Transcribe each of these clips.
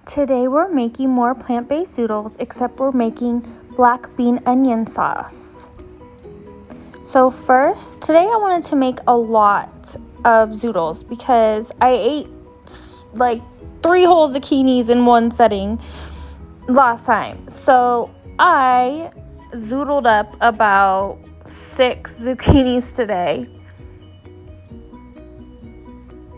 Today we're making more plant-based zoodles, except we're making black bean onion sauce. So first, today I wanted to make a lot of zoodles because I ate like 3 whole zucchinis in one setting last time. So I zoodled up about 6 zucchinis today.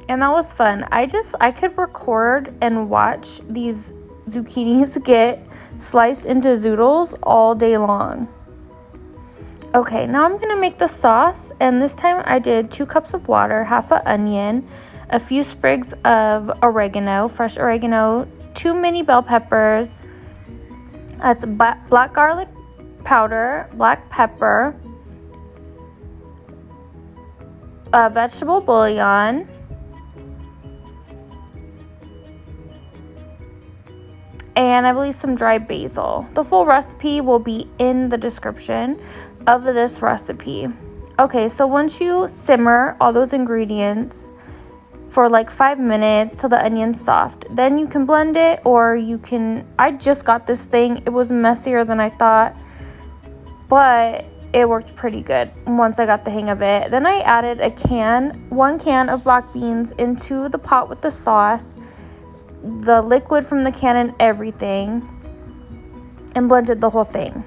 And that was fun. I could record and watch these zucchinis get sliced into zoodles all day long. Okay, now I'm gonna make the sauce, and this time I did 2 cups of water, half an onion, a few sprigs of oregano, fresh oregano, 2 mini bell peppers, that's black garlic powder, black pepper, vegetable bouillon, and I believe some dry basil. The full recipe will be in the description of this recipe. Okay, so once you simmer all those ingredients for like 5 minutes till the onion's soft, then you can blend it, or you can, I just got this thing. It was messier than I thought, but it worked pretty good once I got the hang of it. Then I added 1 can of black beans into the pot with the sauce, the liquid from the can and everything, and blended the whole thing.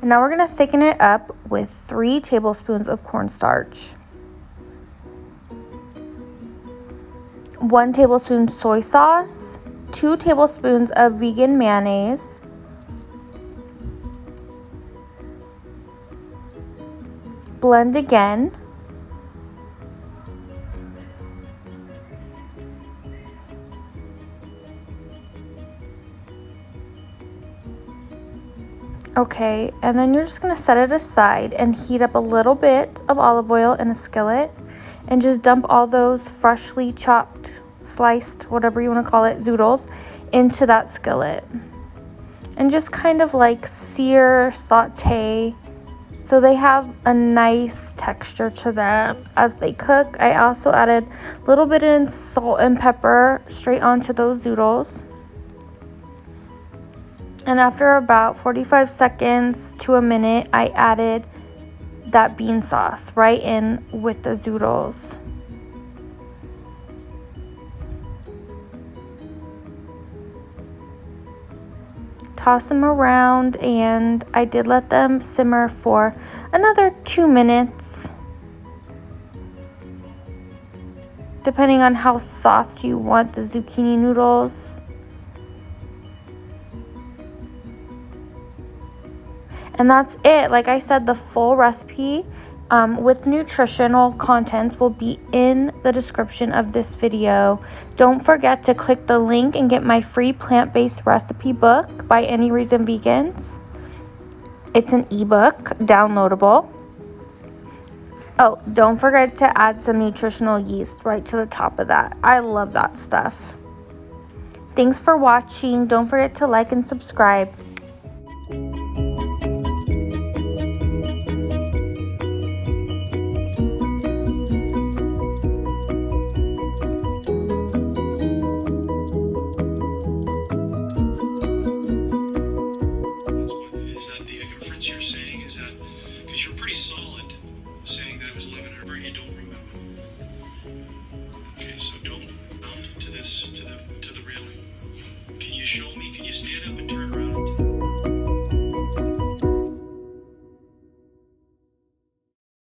And now we're gonna thicken it up with 3 tablespoons of cornstarch, 1 tablespoon soy sauce, 2 tablespoons of vegan mayonnaise, blend again, okay, and then you're just gonna set it aside and heat up a little bit of olive oil in a skillet and just dump all those freshly chopped, sliced, whatever you want to call it, zoodles into that skillet. And just kind of like sear, saute, so they have a nice texture to them as they cook. I also added a little bit of salt and pepper straight onto those zoodles. And after about 45 seconds to a minute, I added that bean sauce right in with the zoodles. Toss them around, and I did let them simmer for another 2 minutes, depending on how soft you want the zucchini noodles. And that's it. Like I said, the full recipe with nutritional contents will be in the description of this video. Don't forget to click the link and get my free plant-based recipe book by Any Reason Vegans. It's an ebook, downloadable. Oh, don't forget to add some nutritional yeast right to the top of that. I love that stuff. Thanks for watching. Don't forget to like and subscribe. You're saying is that because you're pretty solid saying that it was 1100, you don't remember. Okay, so don't mount to this to the railing. Can you show me? Can you stand up and turn around?